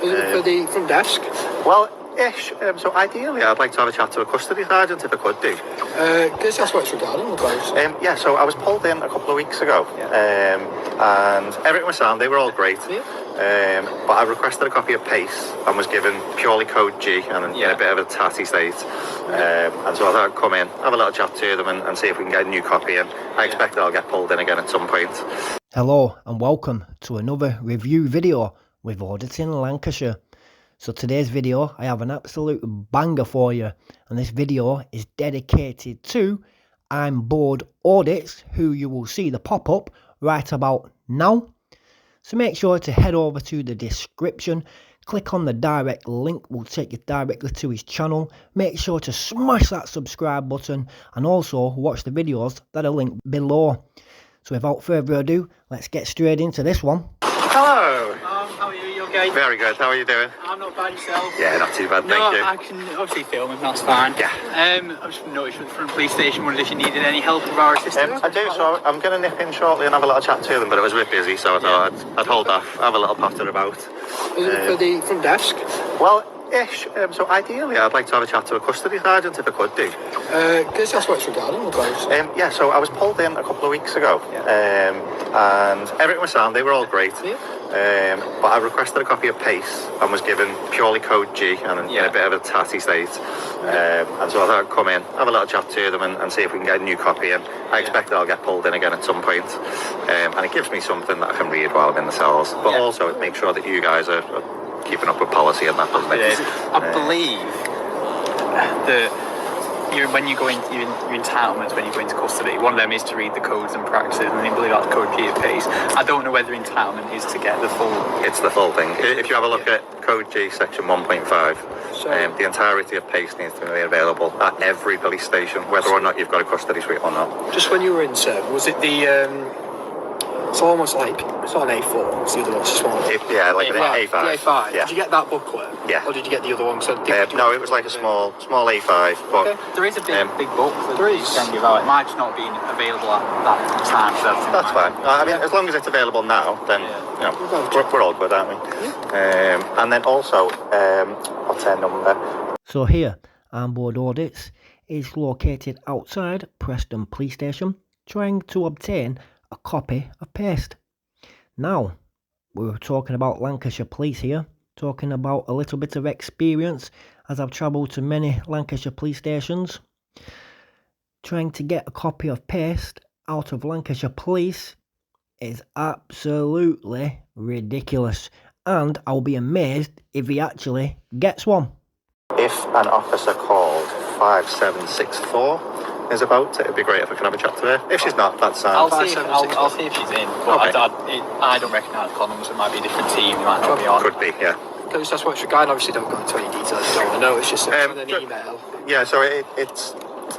Is it for the front desk? Well, ish. So ideally, I'd like to have a chat to a custody sergeant if I could do. Guess that's what it's regarding, close. Yeah, so I was pulled in a couple of weeks ago, and everything was sound. They were all great. But I requested a copy of PACE and was given purely code G and in a bit of a tatty state. And so I thought I'd come in, have a little chat to them and see if we can get a new copy. And I expect I'll get pulled in again at some point. Hello and welcome to another review video with Auditing Lancashire. So today's video, I have an absolute banger for you, and this video is dedicated to I'm Bored Audits, who you will see the pop-up right about now. So make sure to head over to the description, click on the direct link, will take you directly to his channel. Make sure to smash that subscribe button and also watch the videos that are linked below. So without further ado, let's get straight into this one. Hello! How are you? You okay? Very good, how are you doing? I'm not bad, yourself? Yeah, not too bad, thank you. I can obviously film him, that's fine. Yeah. I just noticed from the front police station, wondered if you needed any help with our assistance. I do, so I'm going to nip in shortly and have a little chat to them, but it was a bit busy, so I thought I'd hold off, have a little potter about. Is it for the front desk? Well, ish. So ideally, I'd like to have a chat to a custody sergeant if I could do. Guess that's what it's regarding, close. Yeah, so I was pulled in a couple of weeks ago, and everything was sound. They were all great. But I requested a copy of PACE and was given purely code G and in a bit of a tatty state. And so I thought I'd come in, have a little chat to them and see if we can get a new copy. And I expect I'll get pulled in again at some point. And it gives me something that I can read while I'm in the cells. But also it makes sure that you guys are keeping up with policy and that, doesn't it? I believe that when you go into your entitlements, when you go into custody, one of them is to read the codes and practices, and I believe that's code G of PACE. I don't know whether entitlement is to get the full... It's the full thing. If you have a look at code G section 1.5, the entirety of PACE needs to be made available at every police station, whether or not you've got a custody suite or not. Just when you were in serve, was it the... it's almost like, it's not an A4, it's the other one, it's small. Yeah, like an A5. The A5. Yeah. Did you get that booklet? Yeah. Or did you get the other one? So no, it was like a small A5, but... Okay. There is a big book that you can give out. It might just not be available at that time. So that's fine. I mean, as long as it's available now, then you know, we're all good, aren't we? Yeah. And then also, what's their number? So here, I'm Bored Audits is located outside Preston Police Station, trying to obtain a copy of PACE. Now, we were talking about Lancashire Police here, talking about a little bit of experience as I've travelled to many Lancashire police stations. Trying to get a copy of PACE out of Lancashire Police is absolutely ridiculous, and I'll be amazed if he actually gets one. If an officer called 5764 is about, it'd be great if I can have a chat to her. If she's not, that's I'll see if she's in, but okay. I don't recognise the call numbers, so it might be a different team, it might not be on. Could be, yeah. Because that's what it's regarding. Obviously don't go into any details, you don't want to know, it's just an email. Yeah, so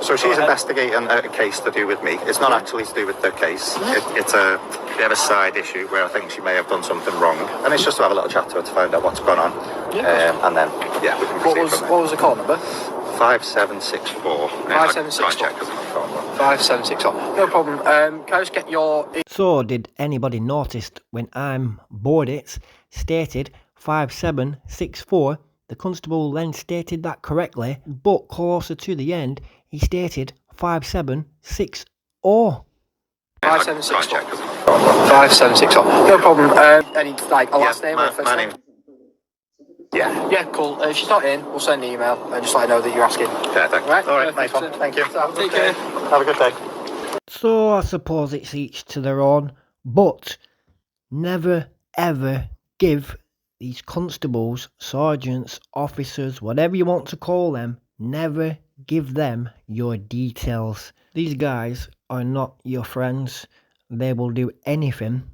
so she's investigating a case to do with me. It's not actually to do with the case. It's a bit of a side issue where I think she may have done something wrong, and it's just to have a little chat to her to find out what's going on. And then we can proceed from there. What was the call number? 5764. 5764. 5764. No problem. Can I just get your... So did anybody notice when I'm Bored It stated 5764, the constable then stated that correctly, but closer to the end he stated 5760. 5764. 5764. No problem. Any like a last name or a first name? Yeah, cool. If she's not in, we'll send an email and just let her know that you're asking. Perfect. Alright, nice one. Thank you. Take care. Have a good day. So I suppose it's each to their own, but never ever give these constables, sergeants, officers, whatever you want to call them, never give them your details. These guys are not your friends. They will do anything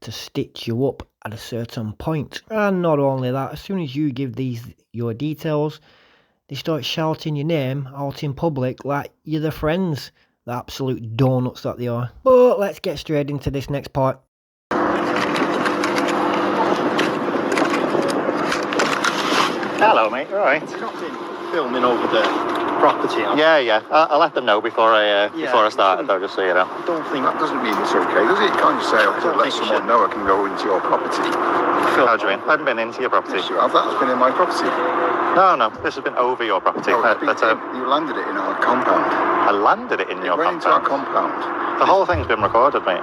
to stitch you up at a certain point. And not only that, as soon as you give these your details, they start shouting your name out in public like you're their friends. The absolute donuts that they are. But let's get straight into this next part. Hello, mate. All right. Captain, filming over there. property. Yeah. I'll let them know before I started, though, just so you know. I don't think That doesn't mean it's okay, does it? You can't just say, I don't let think you someone should. know I can go into your property. How do you mean? I haven't been into your property. Yes, you have. That's been in my property. No, this has been over your property. Oh, you landed it in our compound. I landed it in your It went into our compound. compound. The whole thing's been recorded, mate.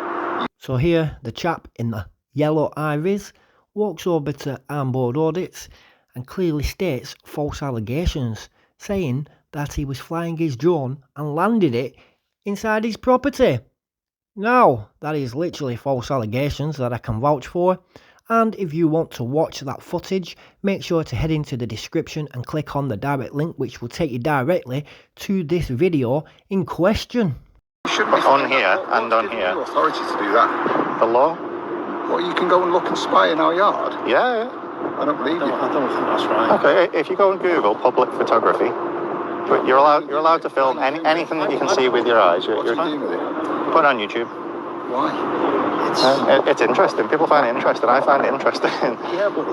So here, the chap in the yellow iris walks over to Armboard Audits and clearly states false allegations, saying that he was flying his drone and landed it inside his property. Now, that is literally false allegations that I can vouch for. And if you want to watch that footage, make sure to head into the description and click on the direct link, which will take you directly to this video in question. Shouldn't be On here and on here. No authority to do that. The law? Well, you can go and look and spy in our yard. Yeah. I don't believe you. I don't think that's right. Okay, if you go and Google public photography, you're allowed to film anything that you can see with your eyes. What are you doing with it? Put it on YouTube. Why? It's interesting. People find it interesting. I find it interesting. Yeah, but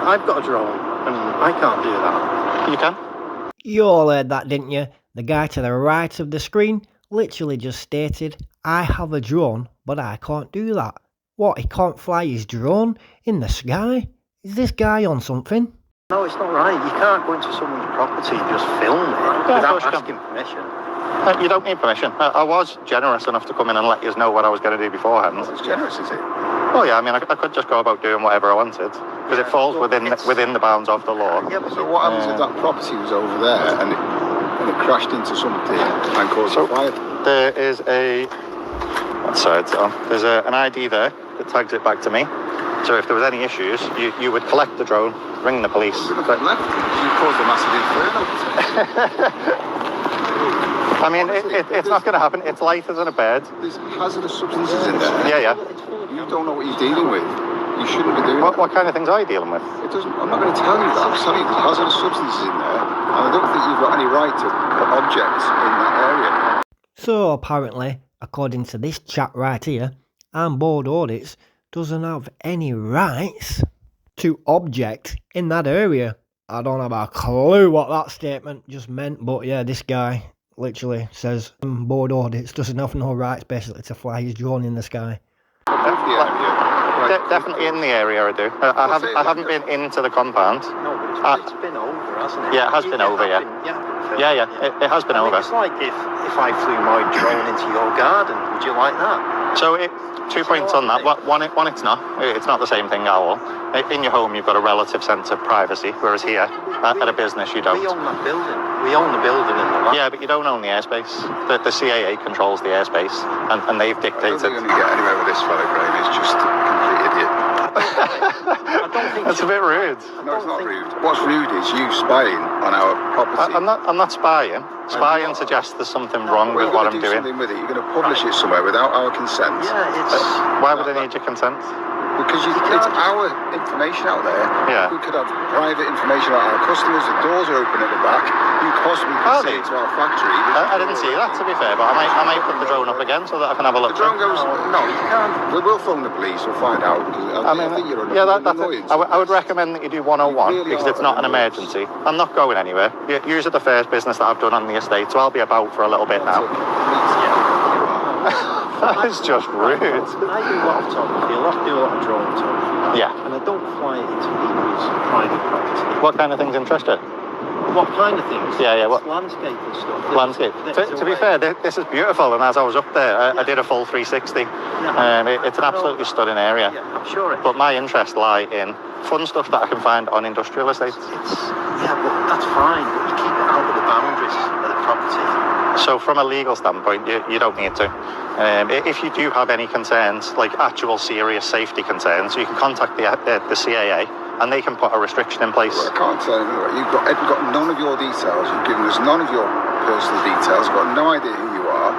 I've got a drone and I can't do that. You can? You all heard that, didn't you? The guy to the right of the screen literally just stated, I have a drone, but I can't do that. What, he can't fly his drone in the sky? Is this guy on something? No, it's not right. You can't go into someone's property and just film it without asking permission. You don't need permission. I was generous enough to come in and let you know what I was going to do beforehand. It's generous, is it? Oh yeah, I mean, I could just go about doing whatever I wanted, because it falls within the bounds of the law. Yeah, but So what happens if that property was over there and it crashed into something and caused a fire? There is there's an ID there that tags it back to me. So if there was any issues, you would collect the drone, ring the police. Look at left. You caused a massive inferno. I mean, it's not going to happen. It's lighter than a bed. There's hazardous substances in there. Yeah. You don't know what you're dealing with. You shouldn't be doing that. What kind of things are you dealing with? It doesn't. I'm not going to tell you that. I'm telling you there's hazardous substances in there, and I don't think you've got any right to put objects in that area. So apparently, according to this chat right here, Armboard Audits doesn't have any rights to object in that area. I don't have a clue what that statement just meant, but yeah, this guy literally says Armboard Audits doesn't have no rights basically to fly his drone in the sky. Definitely in the area, I do. I haven't been into the compound. no, but it's been over, hasn't it? Yeah, it has been over, yeah. Yeah, it has been over. It's like if I flew my drone into your garden, would you like that? So 2 points on that. One, it's not. It's not the same thing at all. In your home, you've got a relative sense of privacy, whereas here, at a business, you don't. We own that building. We own the building and the land. Yeah, but you don't own the airspace. The CAA controls the airspace, and they've I don't dictated. think you're going to get anywhere with this fella, Graham. He's just a complete idiot. I don't think That's a bit rude. No, it's not rude. What's rude is you spying on our property. I'm not spying. Spying suggests there's something wrong with what I'm doing. Something with it. You're going to publish it somewhere without our consent. Yeah, it's... Why would I need your consent? Because it's our information out there. Yeah. We could have private information about our customers. The doors are open at the back. You possibly Are could see they? into our factory. I didn't see that, to be fair, but I might put the drone up again so that I can have a look. The drone goes. No, you can't. We will phone the police. We'll find out. I think you're Yeah, an that's annoyance. it. I would recommend that you do 101 really because it's not an emergency. I'm not going anywhere. Yours are the first business that I've done on the estate, so I'll be about for a little bit now. That is just rude. I do a lot of photography. I do a lot of drone photography. Yeah. And I don't fly it into people's private property. What kind of things interest you? What kind of things? Yeah, what? Landscape and stuff. Landscape. To be fair, this is beautiful, and as I was up there, I did a full 360. It's an absolutely stunning area. Yeah, I'm sure it. But my interests lie in fun stuff that I can find on industrial estates. Yeah, but that's fine. But you keep it out of the boundaries of the property. So from a legal standpoint, you don't need to. If you do have any concerns, like actual serious safety concerns, you can contact the CAA and they can put a restriction in place. Well, I can't tell you. You've got none of your details. You've given us none of your personal details. I've got no idea who you are.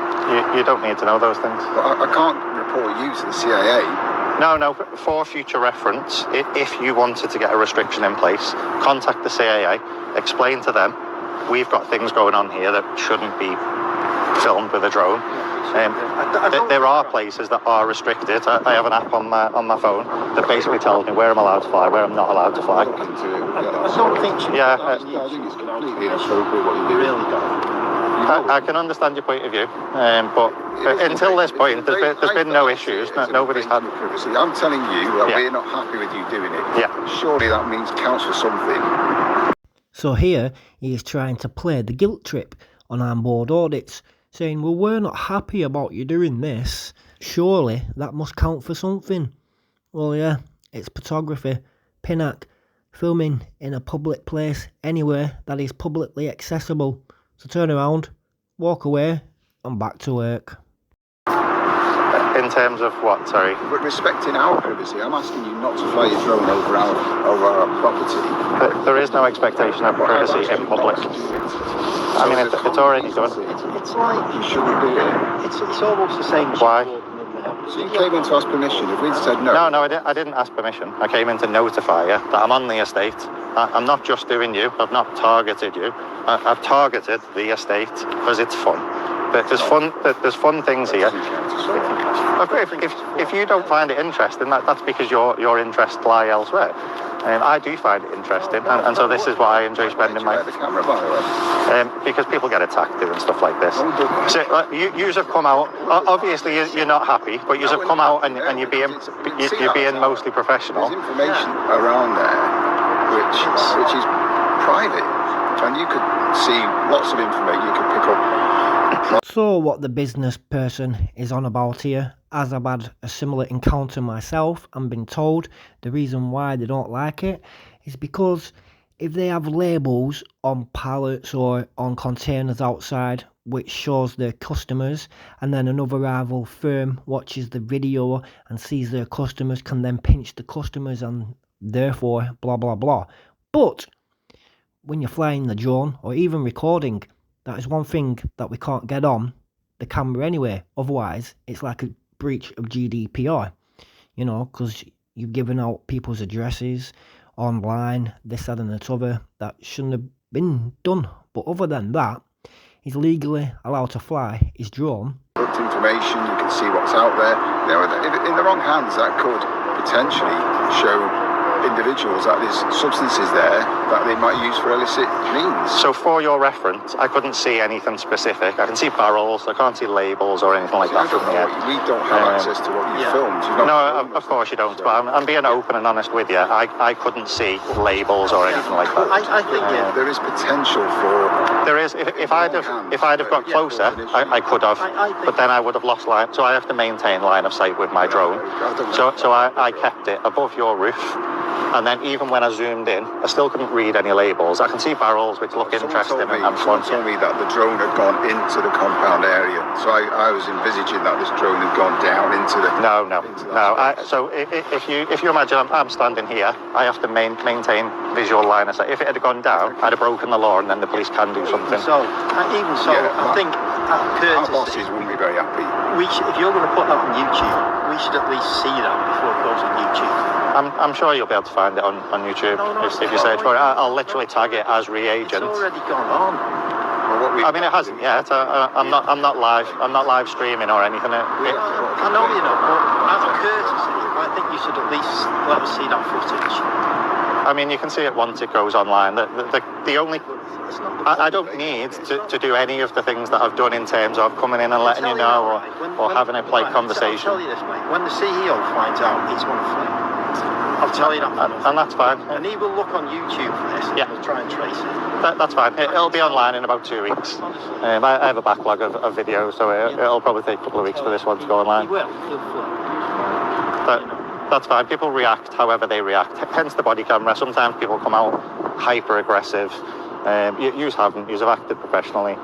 You don't need to know those things. But I can't report you to the CAA. No, for future reference, if you wanted to get a restriction in place, contact the CAA, explain to them, we've got things going on here that shouldn't be filmed with a drone. There are places that are restricted. I have an app on my phone that basically tells me where I'm allowed to fly, where I'm not allowed to fly. I don't think so. Yeah, I think it's completely inappropriate what you do. Really don't. I can understand your point of view, but until this point, there's been no issues. Nobody's had privacy. I'm telling you that we're not happy with you doing it. Yeah. Surely that means counts for something. So here he is trying to play the guilt trip on onboard audits, saying, well, we're not happy about you doing this. Surely that must count for something. Well, yeah, it's photography, pinac, filming in a public place anywhere that is publicly accessible. So turn around, walk away, and back to work. In terms of what, sorry? But respecting our privacy, I'm asking you not to fly your drone over our property. There is no expectation of privacy in public. I mean, it's already done. It's like You shouldn't do it. it's almost the same. Why? So you came in to ask permission. If we'd said no. No, I didn't ask permission. I came in to notify you that I'm on the estate. I'm not just doing you. I've not targeted you. I've targeted the estate because it's fun. But there's fun things here. If you don't find it interesting, that's because your interests lie elsewhere. I do find it interesting, and so this is why I enjoy spending my. The camera, by the way. Because people get attacked doing stuff like this. So you have come out. Obviously, you're not happy, but you have come out and you're being mostly professional. There's information around there which is private, and you could see lots of information you could pick up. So what the business person is on about here, as I've had a similar encounter myself and been told the reason why they don't like it is because if they have labels on pallets or on containers outside which shows their customers, and then another rival firm watches the video and sees their customers, can then pinch the customers and therefore blah blah blah. But when you're flying the drone or even recording, that is one thing that we can't get on the camera anyway. Otherwise, it's like a breach of GDPR, you know, because you've given out people's addresses online, this, that, and that other. That shouldn't have been done. But other than that, he's legally allowed to fly his drone. Information, you can see what's out there. You know, in the wrong hands, that could potentially show individuals that there's substances there that they might use for illicit means. So for your reference, I couldn't see anything specific. I can see barrels, I can't see labels or anything like that from here. We don't have access to what you filmed. No, of course you don't, but I'm being open and honest with you. I couldn't see labels or anything like that. I think there is potential for... There is. If I'd have got closer, I could have, but then I would have lost line. So I have to maintain line of sight with my drone. So I kept it above your roof. And then even when I zoomed in, I still couldn't read any labels. I can see barrels which look interesting and fun. Someone told me that the drone had gone into the compound area. So I was envisaging that this drone had gone down into the... No. So if you imagine I'm standing here, I have to maintain visual line of sight. If it had gone down, I'd have broken the law and then the police can do something. I think our bosses wouldn't be very happy. If you're going to put that on YouTube, we should at least see that before it goes on YouTube. I'm sure you'll be able to find it on YouTube if you search for it. I'll literally tag it as reagent. It's already gone on. I mean, it hasn't yet. I'm not live streaming or anything. I know you know, but as a courtesy, I think you should at least let us see that footage. I mean, you can see it once it goes online. The only I don't need to do any of the things that I've done in terms of coming in and letting you know or having a polite conversation. I'll tell you this, mate. When the CEO finds out, he's going to flip. I'll tell you that. And that's fine. And he will look on YouTube for this and he'll try and trace it. That's fine. It'll be online in about 2 weeks. I have a backlog of videos, so it'll probably take a couple of weeks for this one to go online. He will. He'll flip. That's fine. People react however they react. Hence the body camera. Sometimes people come out hyper aggressive. You have acted professionally.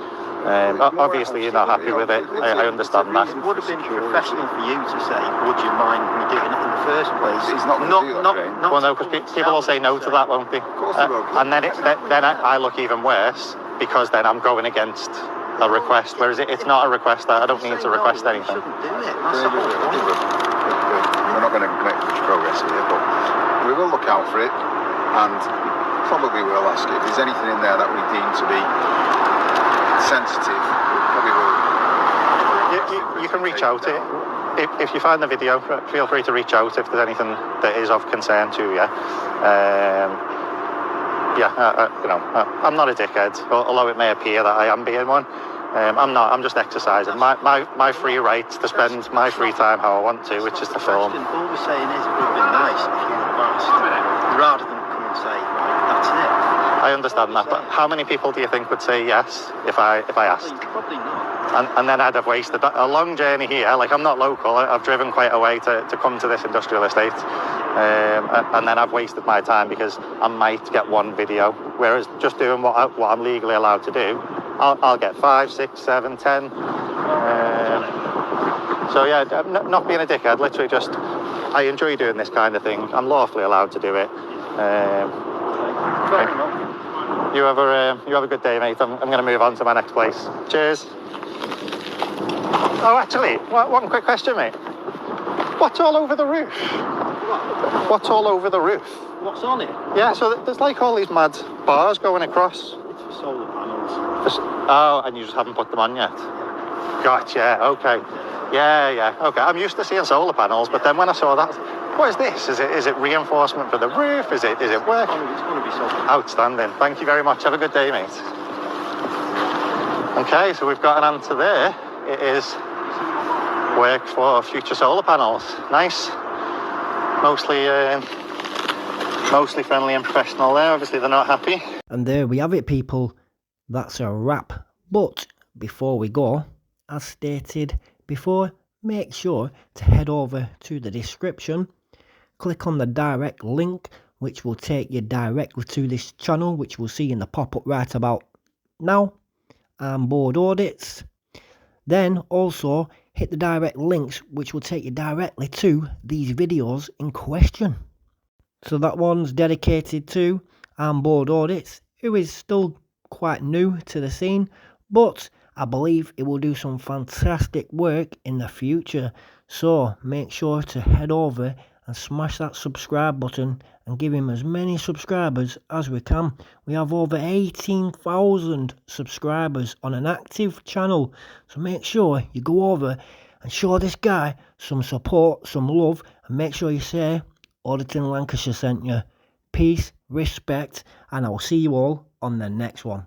Obviously you're not happy with it. I understand that. It would have been professional for you to say, would you mind me doing it in the first place? He's not going to do that, well, no, because people will say no to that, won't they? Of course they will. And then I look even worse, because then I'm going against a request, whereas it's not a request. I don't need to request anything. You shouldn't do it. That's the whole point. We're not going to make much progress here, but we will look out for it, and probably will ask if there's anything in there that we deem to be sensitive. We probably will You can reach out. If you find the video, feel free to reach out if there's anything that is of concern to you. I'm not a dickhead, although it may appear that I am being one. I'm not. I'm just exercising my free right to spend my free time how I want to, which is to film. All we're saying is it would have been nice if you had asked, rather than come and say, that's it. I understand that, but how many people do you think would say yes if I asked? Probably not. And then I'd have wasted a long journey here. Like, I'm not local. I've driven quite a way to come to this industrial estate. And then I've wasted my time because I might get one video. Whereas just doing what I'm legally allowed to do, I'll get 5, 6, 7, 10. So yeah, not being a dickhead, literally just, I enjoy doing this kind of thing. I'm lawfully allowed to do it. Fair enough. You have a good day, mate. I'm going to move on to my next place. Cheers. Oh, actually, one quick question, mate. What's all over the roof? What's all over the roof? What's on it? Yeah, so there's like all these mad bars going across. It's for solar panels. Oh, and you just haven't put them on yet? Gotcha, okay. Yeah, okay. I'm used to seeing solar panels, but then when I saw that, what is this? Is it reinforcement for the roof? Is it work? It's going to be solar. Outstanding. Thank you very much. Have a good day, mate. Okay, so we've got an answer there. It is work for future solar panels. Nice. Mostly friendly and professional there. Obviously, they're not happy. And there we have it, people. That's a wrap. But before we go, as stated before, make sure to head over to the description, click on the direct link, which will take you directly to this channel, which we'll see in the pop-up right about now, and board audits. Then also hit the direct links, which will take you directly to these videos in question. So that one's dedicated to board audits, who is still quite new to the scene, but I believe it will do some fantastic work in the future. So make sure to head over and smash that subscribe button and give him as many subscribers as we can. We have over 18,000 subscribers on an active channel, so make sure you go over and show this guy some support, some love, and make sure you say Auditing Lancashire sent you. Peace, respect, and I'll see you all on the next one.